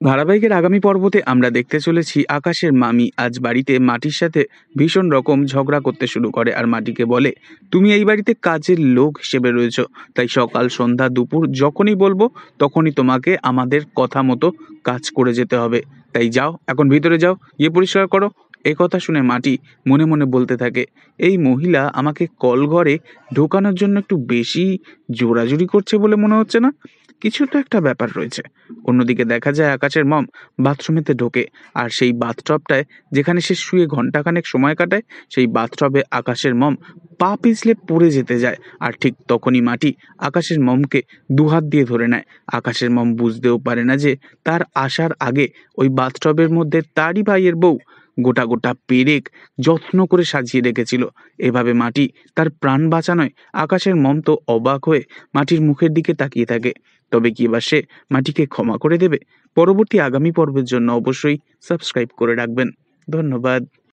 ধারাবাহিকের আগামী পর্বতে আমরা দেখতে চলেছি আকাশের মামি আজ বাড়িতে মাটির সাথে ভীষণ রকম ঝগড়া করতে শুরু করে আর মাটিকে বলে, তুমি এই বাড়িতে কাজের লোক হিসেবে রয়েছো, তাই সকাল সন্ধ্যা দুপুর যখনই বলবো তখনই তোমাকে আমাদের কথা মতো কাজ করে যেতে হবে। তাই যাও, এখন ভিতরে যাও, গিয়ে পরিষ্কার করো। এই কথা শুনে মাটি মনে মনে বলতে থাকে, এই মহিলা আমাকে কলঘরে ঢোকানোর জন্য একটু বেশি জোরাজুরি করছে বলে মনে হচ্ছে না? কিছু তো একটা ব্যাপার রয়েছে। অন্যদিকে দেখা যায় আকাশের মম বাথরুমেতে ঢোকে, আর সেই বাথটবটায় যেখানে সে শুয়ে ঘন্টাখানেক সময় কাটায়, সেই বাথটবে আকাশের মম পা পিছলে পড়ে যেতে যায়। আর ঠিক তখনই মাটি আকাশের মমকে দুহাত দিয়ে ধরে নেয়। আকাশের মম বুঝতেও পারে না যে তার আসার আগে ওই বাথটবের মধ্যে তারই ভাইয়ের বউ গোটা গোটা পেরেক যত্ন করে সাজিয়ে রেখেছিল। এভাবে মাটি তার প্রাণ বাঁচানোয় আকাশের মম তো অবাক হয়ে মাটির মুখের দিকে তাকিয়ে থাকে। তবে কি এবার সে মাটিকে ক্ষমা করে দেবে? পরবর্তী আগামী পর্বের জন্য অবশ্যই সাবস্ক্রাইব করে রাখবেন। ধন্যবাদ।